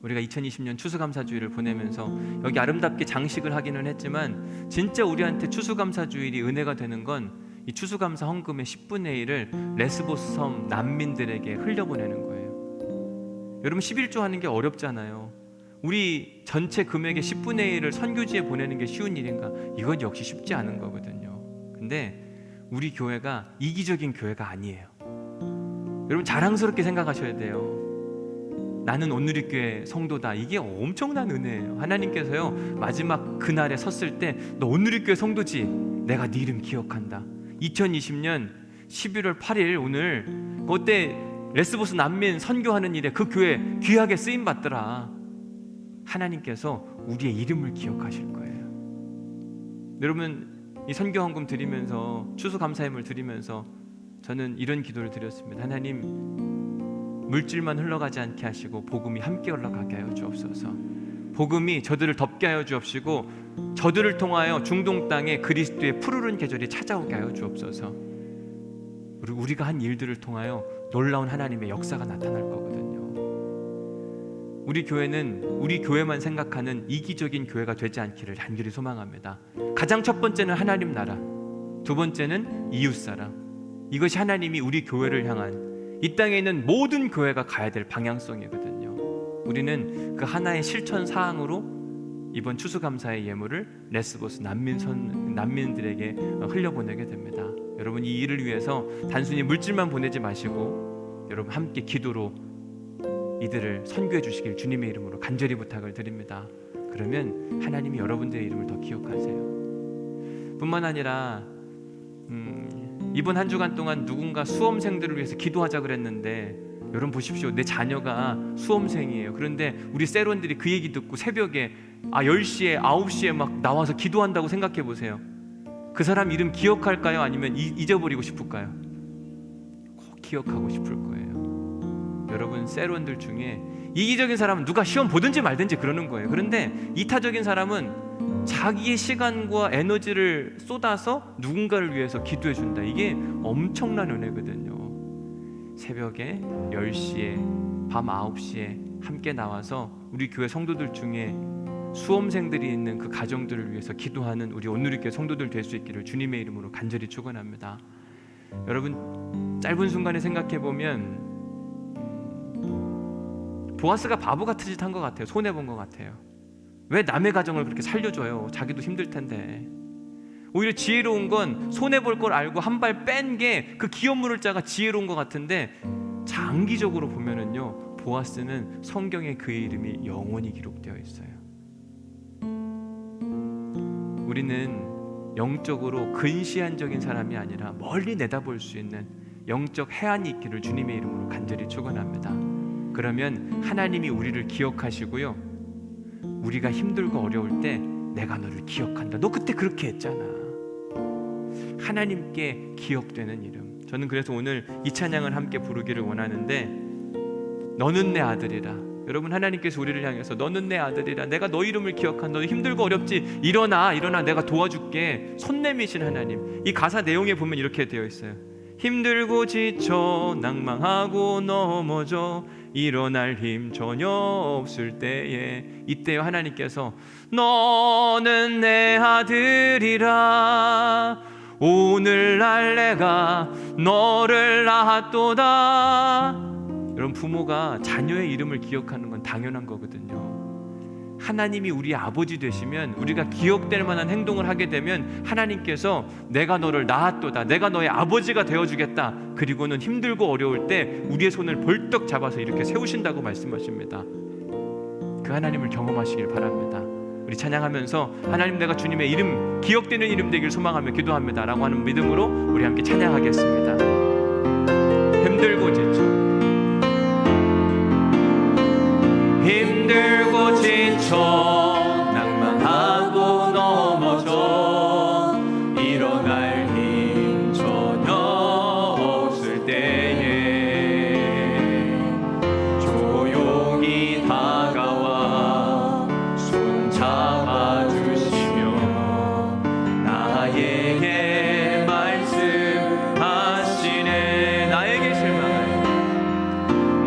우리가 2020년 추수감사주일을 보내면서 여기 아름답게 장식을 하기는 했지만 진짜 우리한테 추수감사주일이 은혜가 되는 건 이 추수감사 헌금의 10분의 1을 레스보스 섬 난민들에게 흘려보내는 거예요. 여러분 11조 하는 게 어렵잖아요. 우리 전체 금액의 10분의 1을 선교지에 보내는 게 쉬운 일인가? 이건 역시 쉽지 않은 거거든요. 근데 우리 교회가 이기적인 교회가 아니에요. 여러분 자랑스럽게 생각하셔야 돼요. 나는 온누리교회 성도다. 이게 엄청난 은혜예요. 하나님께서요 마지막 그날에 섰을 때 너 온누리교회 성도지? 내가 네 이름 기억한다. 2020년 11월 8일 오늘 그때 레스보스 난민 선교하는 일에 그 교회 귀하게 쓰임 받더라. 하나님께서 우리의 이름을 기억하실 거예요. 여러분 이 선교 헌금 드리면서 추수감사임을 드리면서 저는 이런 기도를 드렸습니다. 하나님 물질만 흘러가지 않게 하시고 복음이 함께 흘러가게 하여 주옵소서. 복음이 저들을 덮게 하여 주옵시고 저들을 통하여 중동 땅에 그리스도의 푸르른 계절이 찾아오게 하여 주옵소서. 우리가 한 일들을 통하여 놀라운 하나님의 역사가 나타날 거거든요. 우리 교회는 우리 교회만 생각하는 이기적인 교회가 되지 않기를 간절히 소망합니다. 가장 첫 번째는 하나님 나라, 두 번째는 이웃사랑. 이것이 하나님이 우리 교회를 향한 이 땅에 있는 모든 교회가 가야 될 방향성이거든요. 우리는 그 하나의 실천 사항으로 이번 추수감사의 예물을 레스보스 난민들에게 흘려보내게 됩니다. 여러분 이 일을 위해서 단순히 물질만 보내지 마시고 여러분 함께 기도로 이들을 선교해 주시길 주님의 이름으로 간절히 부탁을 드립니다. 그러면 하나님이 여러분들의 이름을 더 기억하세요. 뿐만 아니라 이번 한 주간 동안 누군가 수험생들을 위해서 기도하자 그랬는데 여러분 보십시오. 내 자녀가 수험생이에요. 그런데 우리 세론들이 그 얘기 듣고 새벽에 10시에 9시에 막 나와서 기도한다고 생각해 보세요. 그 사람 이름 기억할까요? 아니면 잊어버리고 싶을까요? 꼭 기억하고 싶을 거예요. 여러분, 세론들 중에 이기적인 사람은 누가 시험 보든지 말든지 그러는 거예요. 그런데 이타적인 사람은 자기의 시간과 에너지를 쏟아서 누군가를 위해서 기도해 준다. 이게 엄청난 은혜거든요. 새벽에 10시에 밤 9시에 함께 나와서 우리 교회 성도들 중에 수험생들이 있는 그 가정들을 위해서 기도하는 우리 온누리교회 성도들 될 수 있기를 주님의 이름으로 간절히 축원합니다. 여러분, 짧은 순간에 생각해 보면 보아스가 바보 같은 짓 한 것 같아요. 손해 본 것 같아요. 왜 남의 가정을 그렇게 살려줘요? 자기도 힘들 텐데. 오히려 지혜로운 건 손해 볼 걸 알고 한 발 뺀 게 그 기업물을 자가 지혜로운 것 같은데, 장기적으로 보면은요, 보아스는 성경에 그의 이름이 영원히 기록되어 있어요. 우리는 영적으로 근시안적인 사람이 아니라 멀리 내다볼 수 있는 영적 해안이 있기를 주님의 이름으로 간절히 축원합니다. 그러면 하나님이 우리를 기억하시고요, 우리가 힘들고 어려울 때 내가 너를 기억한다. 너 그때 그렇게 했잖아. 하나님께 기억되는 이름. 저는 그래서 오늘 이 찬양을 함께 부르기를 원하는데, 너는 내 아들이라. 여러분, 하나님께서 우리를 향해서 너는 내 아들이라, 내가 너 이름을 기억한다. 너 힘들고 어렵지? 일어나 내가 도와줄게. 손 내미신 하나님. 이 가사 내용에 보면 이렇게 되어 있어요. 힘들고 지쳐 낭망하고 넘어져 일어날 힘 전혀 없을 때에, 이때 하나님께서 너는 내 아들이라, 오늘날 내가 너를 낳았도다. 여러분, 부모가 자녀의 이름을 기억하는 건 당연한 거거든요. 하나님이 우리 아버지 되시면, 우리가 기억될 만한 행동을 하게 되면 하나님께서 내가 너를 낳았도다, 내가 너의 아버지가 되어주겠다, 그리고는 힘들고 어려울 때 우리의 손을 벌떡 잡아서 이렇게 세우신다고 말씀하십니다. 그 하나님을 경험하시길 바랍니다. 우리 찬양하면서 하나님, 내가 주님의 이름, 기억되는 이름 되길 소망하며 기도합니다 라고 하는 믿음으로 우리 함께 찬양하겠습니다. 힘들고 지쳐 힘들고 지쳐 낭만하고 넘어져 일어날 힘 전혀 없을 때에 조용히 다가와 손 잡아주시며 나에게 말씀하시네.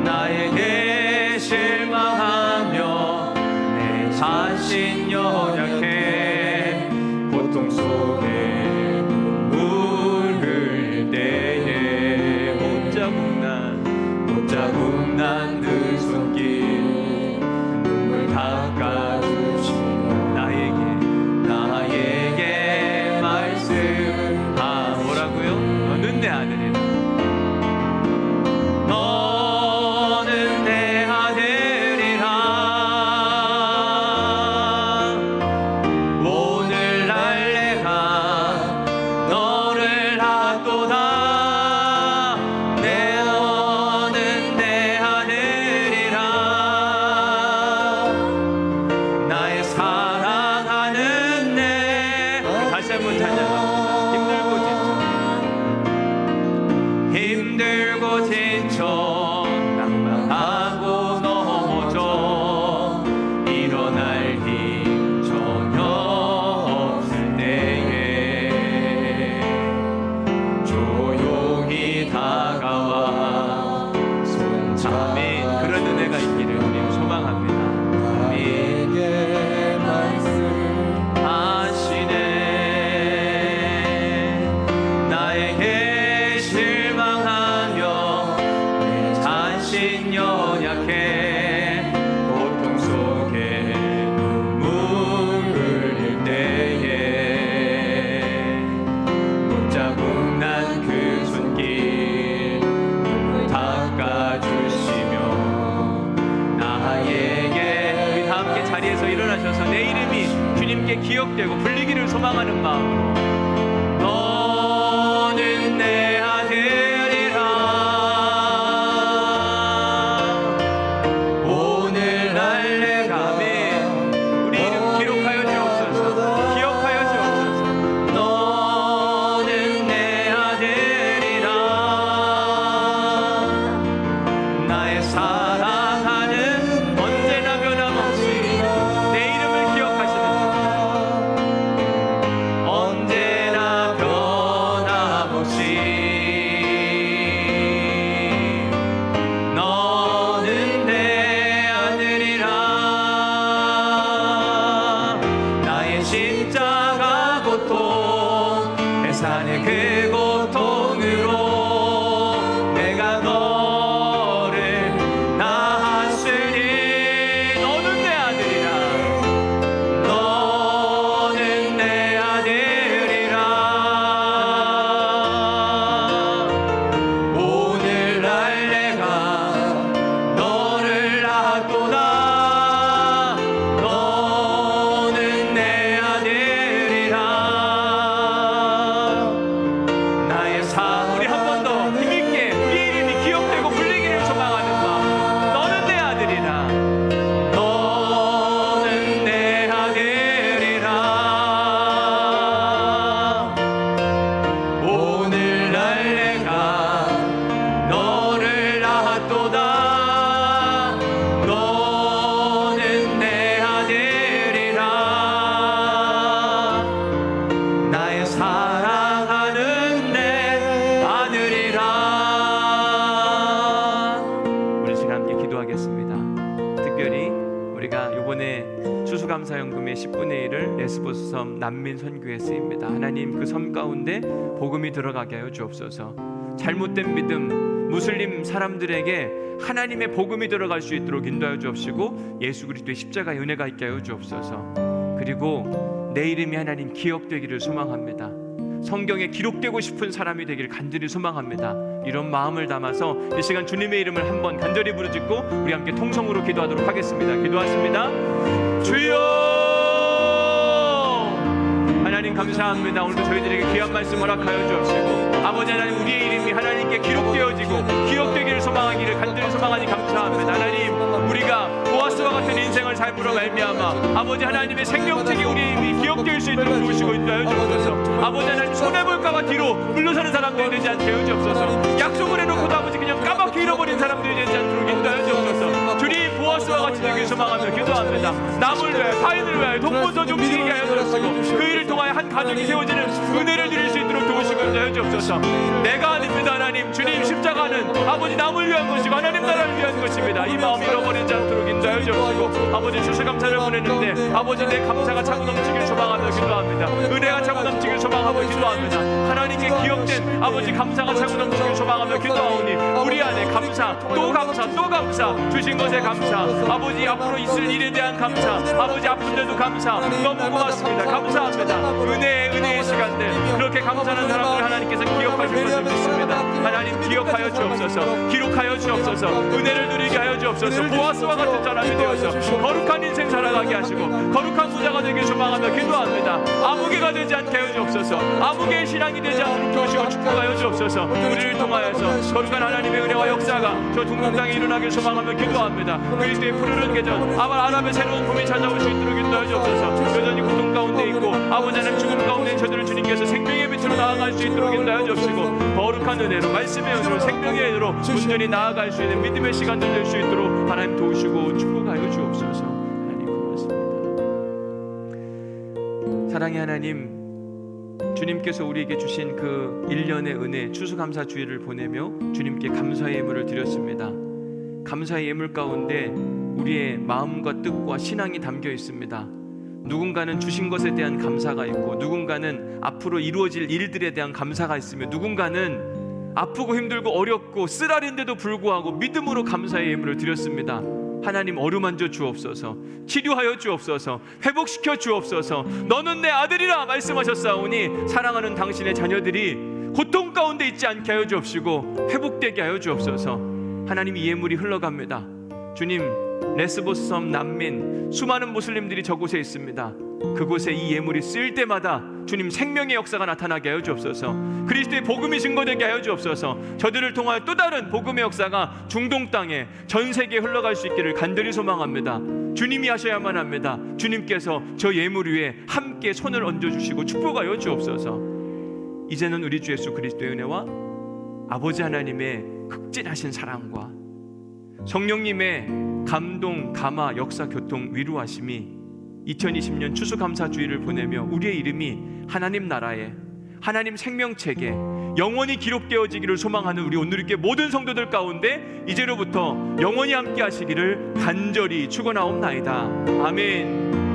나에게 실망하며 내 자신 연약해 고통 속에 눈물 흘릴 때에 못 자국난 그 손길 눈물 닦아주시며 나에게 말씀하. 뭐라고요? 너는 내 아들이라. 너는 내 아들이라, 오늘날 내가 너를 낳았도다. 너는 내 아들이라, 나의 사랑하는 내. 다시 한번 찬양합니다. 힘들고 지쳐 낭만하고 넘어져 일어날 힘 전혀 없을 때에 조용히 다가와 손 잡아. 그런 은혜가 있기를 주님 소망합니다. 나에게 말씀하시네. 나에게 실망하며 내 자신 연약해 고통 속에 눈물 흘릴 때에 못 자국난 그 손길 눈물 닦아주시며 나에게. 우리 다 함께 자리에서 일어나셔서 내 이름이 주님께 기억되고 불리기를 소망하는 마음으로, 너는 내 아들이라, 오늘날 내가. 아멘. 우리 이름 기록하여 주옵소서. 기억하여 주옵소서. 너는 내 아들이라, 나의 추수감사연금의 10분의 1을 레스보스 섬 난민 선교에 쓰입니다. 하나님, 그 섬 가운데 복음이 들어가게 하여 주옵소서. 잘못된 믿음, 무슬림 사람들에게 하나님의 복음이 들어갈 수 있도록 인도하여 주옵시고, 예수 그리스도의 십자가의 은혜가 있게 하여 주옵소서. 그리고 내 이름이 하나님 기억되기를 소망합니다. 성경에 기록되고 싶은 사람이 되기를 간절히 소망합니다. 이런 마음을 담아서 이 시간 주님의 이름을 한번 간절히 부르짖고 우리 함께 통성으로 기도하도록 하겠습니다. 기도하십니다. 주여! 하나님 감사합니다. 오늘도 저희들에게 귀한 말씀 허락하여 주옵시고, 아버지 하나님, 우리의 이름이 하나님께 기록되어지고 기억되기를 소망하기를 간절히 소망하니 감사합니다. 하나님, 우리가 보아스와 같은 인생을 삶으로 말미암아 아버지 하나님의 생명책이 우리의 이름이 기억될 수 있도록 도우시고 인도하여 주옵소서. 아버지 하나님, 손해볼까봐 뒤로 물러서는 사람들이 되지 않게 하여 주옵소서. 약속을 해놓고도 아버지 그냥 까맣게 잃어버린 사람들이 되지 않도록 인도하여 주옵소서. 주님, 보아스와 같이 되길 소망하며 기도합니다. 남을 위하여, 타인을 위하여 동문서주 움직이게 하여 주옵시고, 그 일을 통하여 한 가정이 세워지는 은혜를 누릴 수 있도록 도우시고 인도하여 주옵소서. 내가 아닙니다. 하나님, 주님 십자가는 아버지 남을 위한 것이고 하나님 나라를 위한 것입니다. 이 마음 잃어버리지 않도록 인도하여 주옵시고, 아버지 추수감사를 보내는데 아버지 내 감사가 차고 넘치길 소망하며 기도합니다. 은혜가 차고 넘치길 소망하며 기도합니다. 하나님께 기억된 아버지 감사가 차고 넘치길 소망하며 기도하오니 우리 안에 감사, 또 감사, 또 감사, 주신 것에 감사, 아버지 앞으로 있을 일에 대한 감사, 아버지 아픈데도 감사, 너무 고맙습니다. 감사합니다. 은혜의 시간들, 그렇게 감사하는 사람들 하나님께서 기억하실 것을 믿습니다. 하나님, 기억하여 주옵소서. 기록하여 주옵소서. 은혜를 누리게 하여 주옵소서. 보아스와 같은 사람이 되어서 거룩한 인생 살아가게 하시고 거룩한 부자가 되길 소망하며 기도합니다. 아무개가 되지 않게 하여 주옵소서. 아무개의 신앙이 되지 않도록 도우시고 축복하여 주옵소서. 우리를 통하여서 거룩한 하나님의 은혜와 역사가 저 둥근 땅에 일어나길 소망하며 기도합니다. 그리스도의 푸르른 계절, 아랍의 새로운 봄이 찾아올 수 있도록 인도하여 주옵소서. 여전히 고통 가운데 있고 아버지 하나님 죽음 가운데 저들을 주님께서 생명의 빛으로 나아갈 수 있도록 인도하여 주옵시고, 거룩한 은혜로, 말씀의 은혜로, 생명의 은혜로 온전히 나아갈 수 있는 믿음의 시간들 될 수 있도록 하나님 도우시고 축복하여 주옵소서. 하나님 고맙습니다. 사랑의 하나님, 주님께서 우리에게 주신 그 1년의 은혜, 추수감사주일을 보내며 주님께 감사의 예물을 드렸습니다. 감사의 예물 가운데 우리의 마음과 뜻과 신앙이 담겨 있습니다. 누군가는 주신 것에 대한 감사가 있고, 누군가는 앞으로 이루어질 일들에 대한 감사가 있으며, 누군가는 아프고 힘들고 어렵고 쓰라린데도 불구하고 믿음으로 감사의 예물을 드렸습니다. 하나님, 어루만져 주옵소서. 치료하여 주옵소서. 회복시켜 주옵소서. 너는 내 아들이라 말씀하셨사오니 사랑하는 당신의 자녀들이 고통 가운데 있지 않게 하여 주옵시고 회복되게 하여 주옵소서. 하나님, 이 예물이 흘러갑니다. 주님, 레스보스 섬 난민 수많은 무슬림들이 저곳에 있습니다. 그곳에 이 예물이 쓰일 때마다 주님 생명의 역사가 나타나게 하여 주옵소서. 그리스도의 복음이 증거되게 하여 주옵소서. 저들을 통하여 또 다른 복음의 역사가 중동 땅에, 전 세계에 흘러갈 수 있기를 간절히 소망합니다. 주님이 하셔야만 합니다. 주님께서 저 예물 위에 함께 손을 얹어주시고 축복하여 주옵소서. 이제는 우리 주 예수 그리스도의 은혜와 아버지 하나님의 극진하신 사랑과 성령님의 감동, 감화, 역사, 교통, 위로하심이 2020년 추수감사주의를 보내며 우리의 이름이 하나님 나라에, 하나님 생명책에 영원히 기록되어지기를 소망하는 우리 오늘의 모든 성도들 가운데 이제로부터 영원히 함께 하시기를 간절히 축원하옵나이다. 아멘.